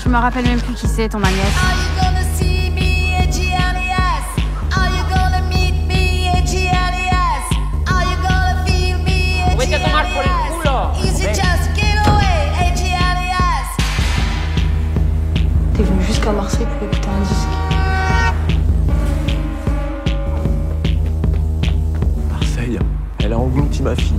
Je me rappelle même plus qui c'est, ton Agnès. Vete a tomar por el culo. T'es venu jusqu'à Marseille pour écouter un disque. Marseille, elle a englouti ma fille.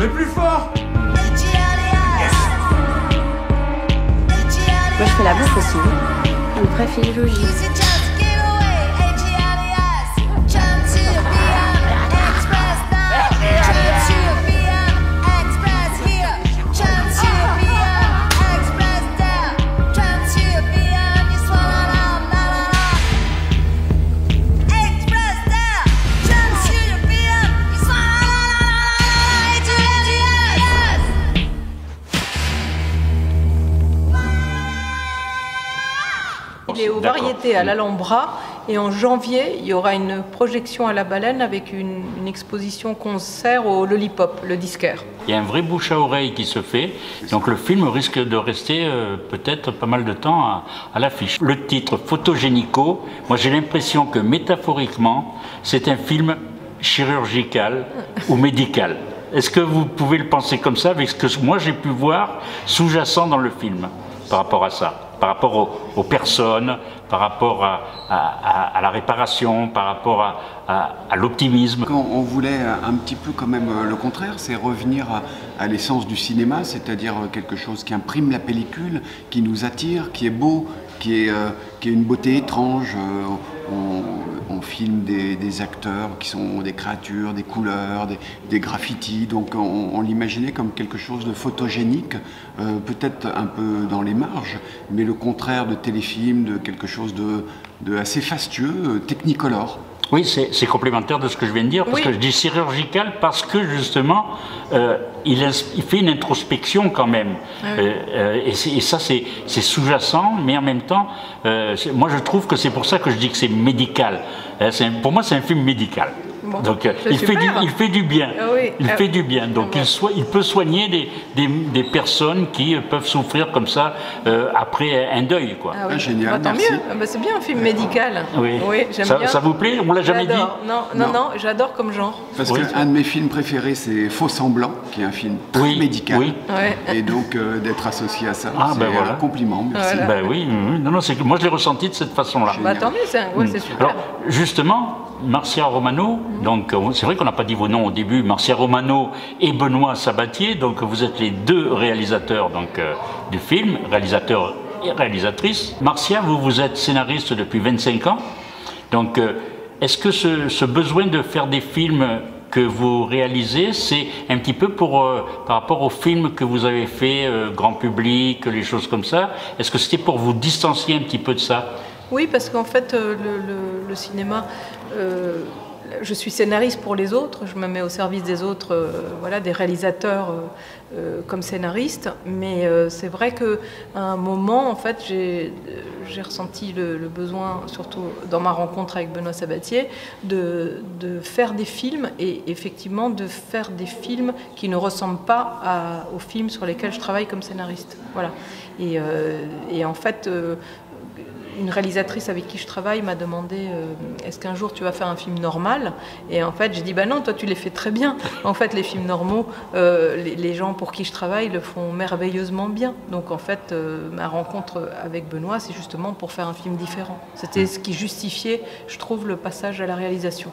Mais plus fort! Moi, je fais la bouffe aussi. Une vraie philologie. Il est aux Variétés à l'Alhambra et en janvier, il y aura une projection à la Baleine avec une exposition concert au Lollipop, le disquaire. Il y a un vrai bouche à oreille qui se fait, donc le film risque de rester peut-être pas mal de temps à l'affiche. Le titre Photogénico, moi j'ai l'impression que métaphoriquement, c'est un film chirurgical ou médical. Est-ce que vous pouvez le penser comme ça avec ce que moi j'ai pu voir sous-jacent dans le film par rapport à ça? Par rapport aux personnes, par rapport à la réparation, par rapport à l'optimisme. On voulait un petit peu quand même le contraire, c'est revenir à l'essence du cinéma, c'est-à-dire quelque chose qui imprime la pellicule, qui nous attire, qui est beau, qui est une beauté étrange. On filme des acteurs qui sont des créatures, des couleurs, des graffitis, donc on l'imaginait comme quelque chose de photogénique, peut-être un peu dans les marges, mais le contraire de téléfilm, de quelque chose de assez fastueux, technicolore. Oui, c'est complémentaire de ce que je viens de dire, parce que je dis chirurgical parce que justement, il fait une introspection quand même. Et ça, c'est sous-jacent, mais en même temps, moi je trouve que c'est pour ça que je dis que c'est médical. Pour moi, c'est un film médical. Bon, donc il fait du bien. Il fait du bien. Donc il peut soigner des personnes qui peuvent souffrir comme ça après un deuil, quoi. Ah oui. Génial, tant merci. mieux. Ah bah, c'est bien un film médical. Oui. J'aime bien. Ça vous plaît? On l'a jamais dit? Non, j'adore comme genre. Parce qu'un de mes films préférés, c'est Faux Semblant, qui est un film très médical. Et donc d'être associé à ça, c'est un compliment. Merci. Voilà. Oui, non, moi je l'ai ressenti de cette façon-là. Bah, tant mieux, c'est super. Alors, justement, Marcia Romano, donc c'est vrai qu'on n'a pas dit vos noms au début, Marcia Romano et Benoît Sabatier, donc vous êtes les deux réalisateurs du film, réalisateur et réalisatrice. Marcia, vous êtes scénariste depuis 25 ans, donc est-ce que ce besoin de faire des films que vous réalisez, c'est un petit peu par rapport aux films que vous avez fait, grand public, les choses comme ça, est-ce que c'était pour vous distancier un petit peu de ça? Oui, parce qu'en fait, le cinéma, je suis scénariste pour les autres, je me mets au service des autres, voilà, des réalisateurs comme scénariste, mais c'est vrai qu'à un moment, en fait, j'ai ressenti le besoin, surtout dans ma rencontre avec Benoît Sabatier, de faire des films, et effectivement de faire des films qui ne ressemblent pas aux films sur lesquels je travaille comme scénariste. Voilà. Et en fait, une réalisatrice avec qui je travaille m'a demandé est-ce qu'un jour tu vas faire un film normal? Et en fait j'ai dit bah non, toi tu les fais très bien. En fait les films normaux, les gens pour qui je travaille le font merveilleusement bien. Donc en fait ma rencontre avec Benoît, c'est justement pour faire un film différent. C'était ce qui justifiait, je trouve, le passage à la réalisation.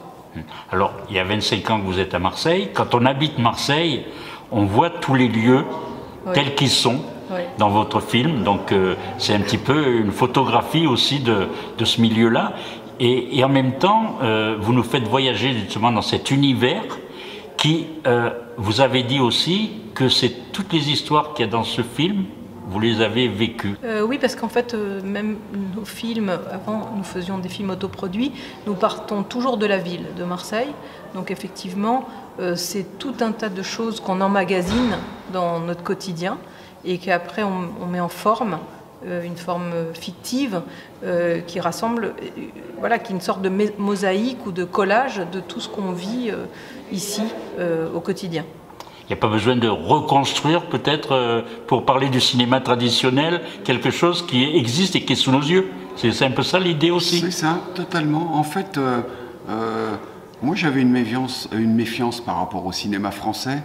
Alors il y a 25 ans que vous êtes à Marseille. Quand on habite Marseille, on voit tous les lieux tels qu'ils sont. Dans votre film, donc c'est un petit peu une photographie aussi de ce milieu-là, et en même temps vous nous faites voyager justement dans cet univers qui, vous avez dit aussi que c'est toutes les histoires qu'il y a dans ce film, vous les avez vécues. Oui, parce qu'en fait, même nos films, avant nous faisions des films autoproduits, nous partons toujours de la ville, de Marseille, donc effectivement c'est tout un tas de choses qu'on emmagasine dans notre quotidien, et qu'après on met en forme, une forme fictive qui rassemble, voilà, qui est une sorte de mosaïque ou de collage de tout ce qu'on vit ici au quotidien. Il n'y a pas besoin de reconstruire peut-être, pour parler du cinéma traditionnel, quelque chose qui existe et qui est sous nos yeux. C'est un peu ça l'idée aussi. C'est ça, totalement. En fait, moi j'avais une méfiance par rapport au cinéma français,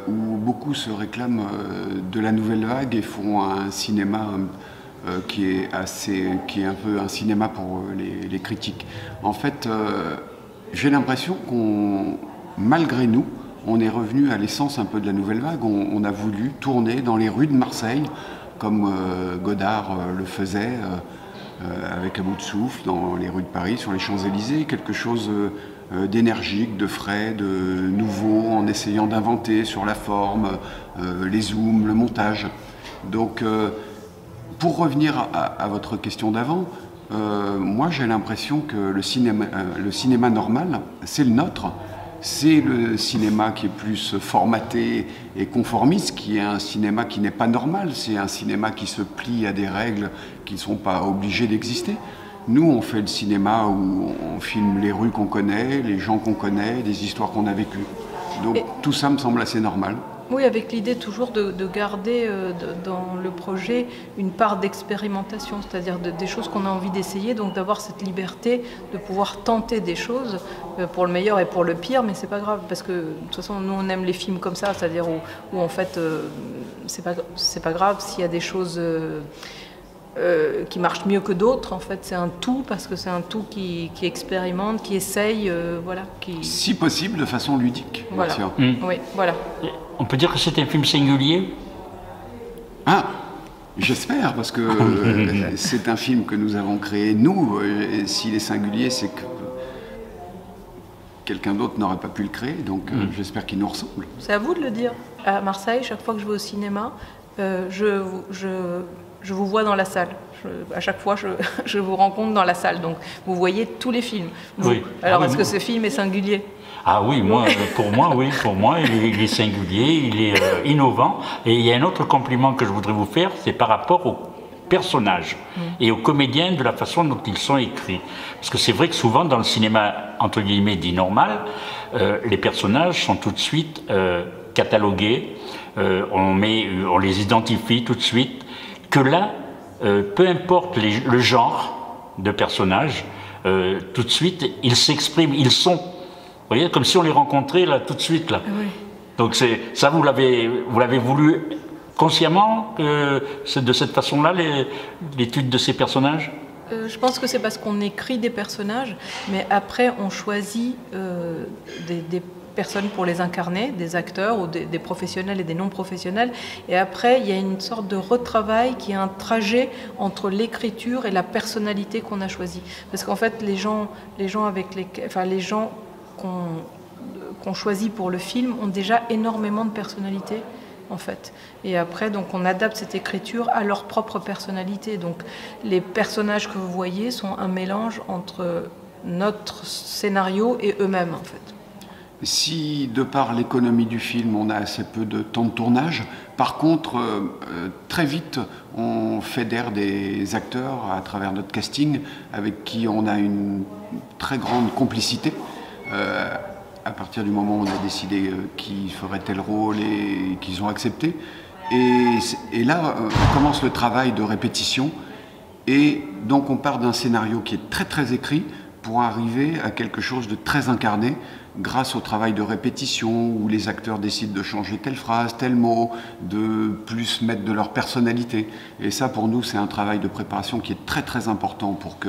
où beaucoup se réclament de la nouvelle vague et font un cinéma qui est un peu un cinéma pour les critiques. En fait, j'ai l'impression malgré nous, on est revenu à l'essence un peu de la nouvelle vague. On a voulu tourner dans les rues de Marseille, comme Godard le faisait, avec À bout de souffle, dans les rues de Paris, sur les Champs-Élysées, quelque chose d'énergique, de frais, de nouveau, en essayant d'inventer sur la forme, les zooms, le montage. Donc, pour revenir à votre question d'avant, moi j'ai l'impression que le cinéma normal, c'est le nôtre. C'est le cinéma qui est plus formaté et conformiste, qui est un cinéma qui n'est pas normal. C'est un cinéma qui se plie à des règles qui ne sont pas obligées d'exister. Nous, on fait le cinéma où on filme les rues qu'on connaît, les gens qu'on connaît, des histoires qu'on a vécues. Donc tout ça me semble assez normal. Oui, avec l'idée toujours de garder dans le projet une part d'expérimentation, c'est-à-dire des choses qu'on a envie d'essayer, donc d'avoir cette liberté de pouvoir tenter des choses pour le meilleur et pour le pire, mais c'est pas grave, parce que de toute façon, nous on aime les films comme ça, c'est-à-dire où en fait, c'est pas grave s'il y a des choses qui marchent mieux que d'autres, en fait, c'est un tout, parce que c'est un tout qui expérimente, qui essaye, voilà. Si possible, de façon ludique, voilà. bien sûr. Oui, voilà. On peut dire que c'est un film singulier? Ah, j'espère, parce que c'est un film que nous avons créé, nous. S'il est singulier, c'est que quelqu'un d'autre n'aurait pas pu le créer, donc j'espère qu'il nous ressemble. C'est à vous de le dire. À Marseille, chaque fois que je vais au cinéma, je vous vois dans la salle. À chaque fois, je vous rencontre dans la salle. Donc, vous voyez tous les films. Oui. Alors, est-ce que ce film est singulier? Ah oui, pour moi, il est singulier, il est innovant. Et il y a un autre compliment que je voudrais vous faire, c'est par rapport aux personnages et aux comédiens, de la façon dont ils sont écrits. Parce que c'est vrai que souvent, dans le cinéma, entre guillemets, dit normal, les personnages sont tout de suite catalogués, on les identifie tout de suite. Que là, peu importe le genre de personnage, tout de suite, ils s'expriment, ils sont. Vous voyez, comme si on les rencontrait là, tout de suite. Là. Oui. Donc ça, vous l'avez voulu consciemment, c'est de cette façon-là, l'étude de ces personnages? Je pense que c'est parce qu'on écrit des personnages, mais après, on choisit des personnes pour les incarner, des acteurs ou des professionnels et des non-professionnels. Et après, il y a une sorte de retravail qui est un trajet entre l'écriture et la personnalité qu'on a choisie. Parce qu'en fait, les gens qu'on choisit pour le film ont déjà énormément de personnalité, en fait. Et après, donc, on adapte cette écriture à leur propre personnalité. Donc, les personnages que vous voyez sont un mélange entre notre scénario et eux-mêmes, en fait. Si, de par l'économie du film, on a assez peu de temps de tournage, par contre, très vite, on fédère des acteurs à travers notre casting avec qui on a une très grande complicité. À partir du moment où on a décidé qui ferait tel rôle et qu'ils ont accepté. Et là, commence le travail de répétition. Et donc, on part d'un scénario qui est très très écrit pour arriver à quelque chose de très incarné grâce au travail de répétition où les acteurs décident de changer telle phrase, tel mot, de plus mettre de leur personnalité. Et ça, pour nous, c'est un travail de préparation qui est très très important pour que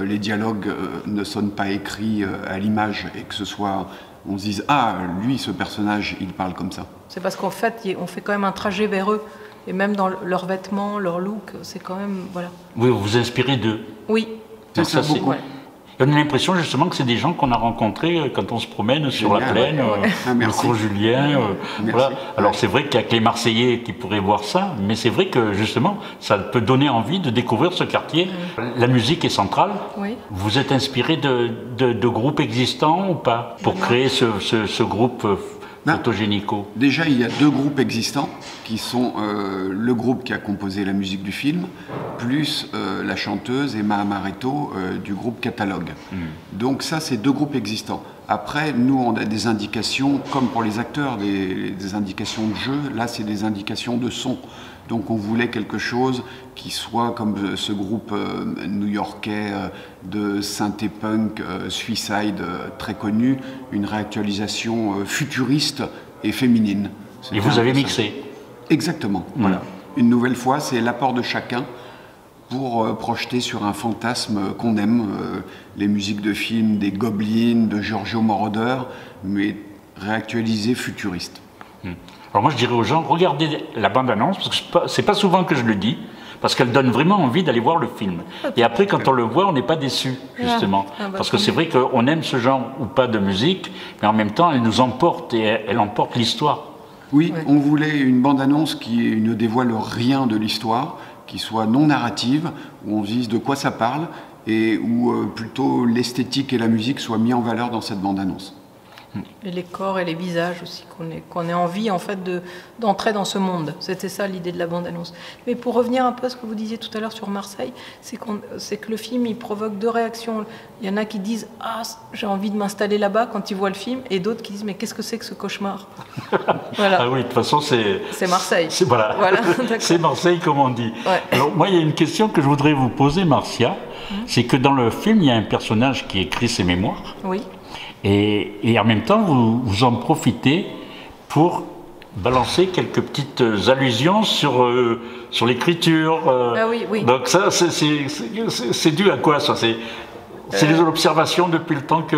les dialogues ne sonnent pas écrits à l'image et que ce soit, on se dise, ah, lui, ce personnage, il parle comme ça. C'est parce qu'en fait, on fait quand même un trajet vers eux. Et même dans leurs vêtements, leur look, c'est quand même, voilà. Vous vous inspirez d'eux? Oui. C'est ça, beaucoup. Ouais. On a l'impression justement que c'est des gens qu'on a rencontrés quand on se promène sur la plaine, le cours Julien. Voilà. Alors c'est vrai qu'il n'y a que les Marseillais qui pourraient voir ça, mais c'est vrai que justement, ça peut donner envie de découvrir ce quartier. La musique est centrale. Oui. Vous êtes inspiré de groupes existants ou pas pour créer ce groupe photogénico? Déjà, il y a deux groupes existants qui sont le groupe qui a composé la musique du film, plus la chanteuse Emma Amaretto du groupe Catalogue. Donc ça, c'est deux groupes existants. Après, nous, on a des indications, comme pour les acteurs, des indications de jeu. Là, c'est des indications de son. Donc, on voulait quelque chose qui soit comme ce groupe new-yorkais de synthé punk, Suicide, très connu, une réactualisation futuriste et féminine. Et vous avez mixé. Exactement. Voilà. Une nouvelle fois, c'est l'apport de chacun pour projeter sur un fantasme qu'on aime, les musiques de films des Goblins, de Giorgio Moroder, mais réactualisées futuristes. Alors moi je dirais aux gens, regardez la bande-annonce, parce que c'est pas souvent que je le dis, parce qu'elle donne vraiment envie d'aller voir le film. Et après quand on le voit, on n'est pas déçu, justement. Parce que c'est vrai qu'on aime ce genre ou pas de musique, mais en même temps elle nous emporte et elle emporte l'histoire. Oui, on voulait une bande-annonce qui ne dévoile rien de l'histoire, qui soit non narrative, où on se dise de quoi ça parle, et où plutôt l'esthétique et la musique soient mis en valeur dans cette bande-annonce. Et les corps et les visages aussi, qu'on ait envie en fait d'entrer dans ce monde. C'était ça l'idée de la bande-annonce. Mais pour revenir un peu à ce que vous disiez tout à l'heure sur Marseille, c'est que le film il provoque deux réactions. Il y en a qui disent « Ah, j'ai envie de m'installer là-bas » quand ils voient le film, et d'autres qui disent « Mais qu'est-ce que c'est que ce cauchemar ?» Voilà. Ah oui, de toute façon c'est Marseille. Voilà, c'est Marseille comme on dit. Ouais. Alors moi il y a une question que je voudrais vous poser, Marcia, c'est que dans le film il y a un personnage qui écrit ses mémoires. Oui. Et en même temps, vous en profitez pour balancer quelques petites allusions sur l'écriture. Ah oui, oui. Donc ça, c'est dû à quoi ça? C'est des observations depuis le temps que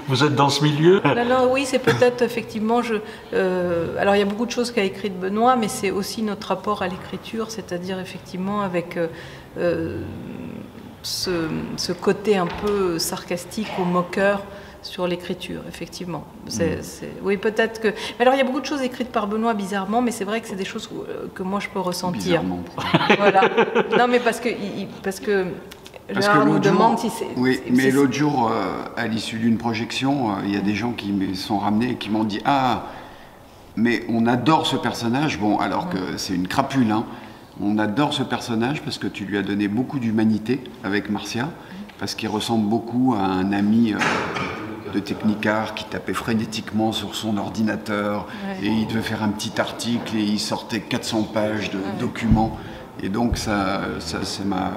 vous êtes dans ce milieu? Non, oui, c'est peut-être effectivement... alors il y a beaucoup de choses qu'a écrite Benoît, mais c'est aussi notre rapport à l'écriture, c'est-à-dire effectivement avec ce côté un peu sarcastique ou moqueur sur l'écriture, effectivement. Oui, peut-être que... Mais alors, il y a beaucoup de choses écrites par Benoît, bizarrement, mais c'est vrai que c'est des choses que moi, je peux ressentir. Bizarrement. Voilà. Non, mais parce que Gérard nous demande si c'est... Oui, mais l'autre jour, à l'issue d'une projection, il y a des gens qui me sont ramenés et qui m'ont dit « Ah, mais on adore ce personnage. » Bon, alors que c'est une crapule, hein. On adore ce personnage parce que tu lui as donné beaucoup d'humanité avec Marcia, parce qu'il ressemble beaucoup à un ami... de technicard qui tapait frénétiquement sur son ordinateur et il devait faire un petit article et il sortait 400 pages de documents et donc ça m'a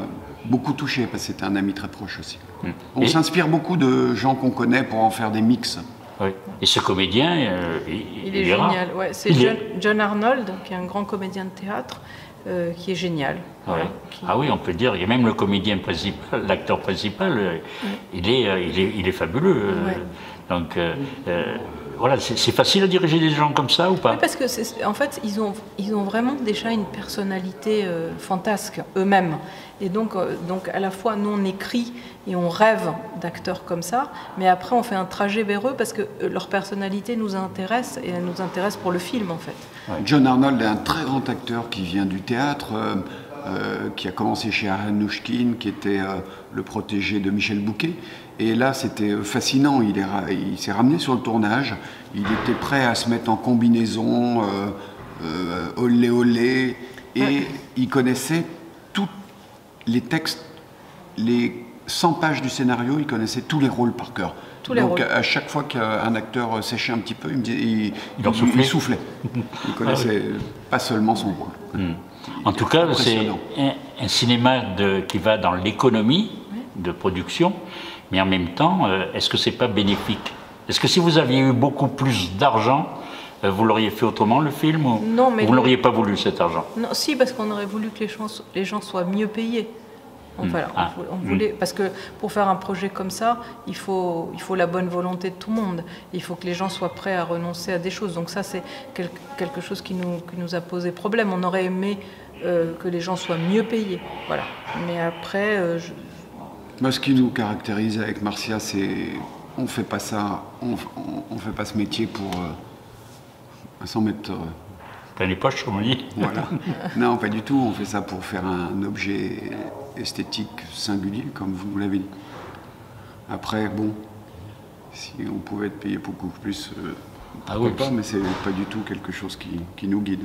beaucoup touché parce que c'était un ami très proche aussi. On s'inspire beaucoup de gens qu'on connaît pour en faire des mix. Oui. Et ce comédien, il est génial. Ouais, c'est John Arnold, qui est un grand comédien de théâtre, qui est génial. Voilà, Ah oui, on peut dire, il y a même le comédien principal, l'acteur principal, il est fabuleux. Donc voilà, c'est facile à diriger des gens comme ça ou pas? Oui, parce que en fait, ils ont vraiment déjà une personnalité fantasque eux-mêmes. Et donc à la fois, nous on écrit et on rêve d'acteurs comme ça, mais après on fait un trajet vers eux parce que leur personnalité nous intéresse et elle nous intéresse pour le film en fait. John Arnold est un très grand acteur qui vient du théâtre, qui a commencé chez Aranouchkine, qui était le protégé de Michel Bouquet. Et là, c'était fascinant. Il s'est ramené sur le tournage. Il était prêt à se mettre en combinaison, olé olé. Et il connaissait tous les textes, les 100 pages du scénario, il connaissait tous les rôles par cœur. Donc à chaque fois qu'un acteur séchait un petit peu, il soufflait. Il connaissait pas seulement son rôle. En tout cas, c'est un cinéma qui va dans l'économie de production, mais en même temps, est-ce que c'est pas bénéfique? Est-ce que si vous aviez eu beaucoup plus d'argent, vous l'auriez fait autrement le film ou non, mais vous n'auriez pas voulu cet argent? Non, si, parce qu'on aurait voulu que les gens soient mieux payés. Voilà, on voulait, parce que pour faire un projet comme ça, il faut la bonne volonté de tout le monde. Il faut que les gens soient prêts à renoncer à des choses. Donc ça, c'est quelque chose qui nous a posé problème. On aurait aimé que les gens soient mieux payés. Voilà. Mais après... Moi, ce qui nous caractérise avec Marcia, c'est on fait pas ça, on fait pas ce métier pour s'en mettre... Plein les poches, comme on dit. Voilà. Non, pas du tout. On fait ça pour faire un objet esthétique singulier, comme vous l'avez dit. Après, bon, si on pouvait être payé beaucoup plus, pourquoi pas, mais c'est pas du tout quelque chose qui nous guide.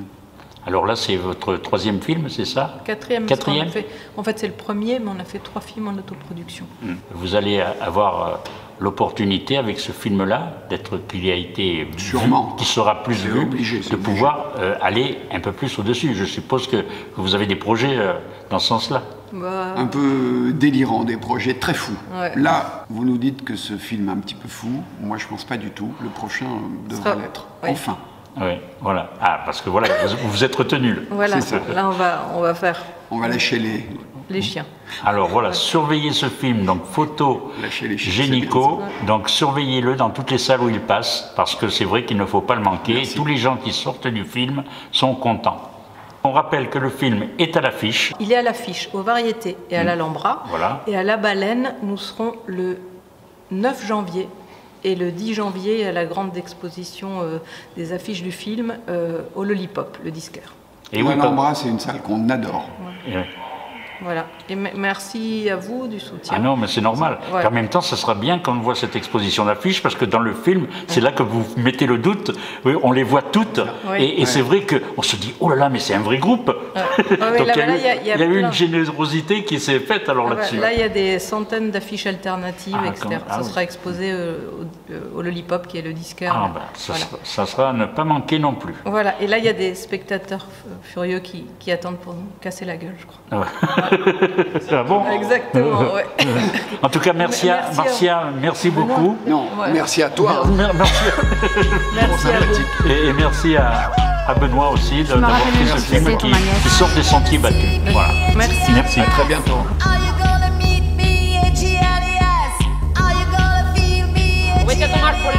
Alors là, c'est votre troisième film, c'est ça? Quatrième. Quatrième. En fait, c'est le premier, mais on a fait 3 films en autoproduction. Vous allez avoir l'opportunité avec ce film-là, qu'il a été Sûrement. vu, qui sera plus C'est vu, obligé, c'est de obligé. pouvoir aller un peu plus au-dessus. Je suppose que vous avez des projets dans ce sens-là. Bah, Un peu délirant, des projets très fous. Ouais. Là, vous nous dites que ce film est un petit peu fou. Moi, je pense pas du tout. Le prochain devrait Sera- l'être. oui. Enfin. Oui, voilà. Ah, parce que voilà, vous vous êtes retenu. Là. voilà, c'est ça. là on va faire On va lâcher les chiens. Alors voilà, surveillez ce film, donc photo Lâchez les chiens, Génico, donc surveillez-le dans toutes les salles où il passe, parce que c'est vrai qu'il ne faut pas le manquer. Merci. Tous les gens qui sortent du film sont contents. On rappelle que le film est à l'affiche. Il est à l'affiche, aux Variétés et à l'Alhambra. Voilà. Et à La Baleine, nous serons le 9 janvier. Et le 10 janvier, à la grande exposition des affiches du film au Lollipop, le disquaire. Et oui, L'Alhambra, c'est une salle qu'on adore. Voilà. Et merci à vous du soutien. Ah non, mais c'est normal. Ouais. Et en même temps, ce sera bien qu'on voit cette exposition d'affiches, parce que dans le film, c'est là que vous mettez le doute. Oui, on les voit toutes. Oui. Et c'est vrai qu'on se dit, oh là là, mais c'est un vrai groupe. oui, Donc il y a eu plein. une générosité qui s'est faite alors là-dessus. Là, il y a des centaines d'affiches alternatives, Ah, etc. ah Ça oui. sera exposé au Lollipop, qui est le disquaire. Ah, bah, Voilà. ça sera à ne pas manquer non plus. Voilà. Et là, il y a des spectateurs furieux qui attendent pour nous casser la gueule, je crois. Ah ouais. Ah bon. Exactement, ouais. En tout cas, merci à Merci Marcia, merci beaucoup. Non, Ouais. merci à toi. Merci. Merci à vous. Et merci à Benoît aussi m'as d'avoir rappelé fait de ce refuser film ton magnète. qui sort des sentiers battus. Voilà. Merci. Merci. À très bientôt. Are you gonna meet me, H-E-L-E-S? Are you gonna feel me, H-E-L-E-S?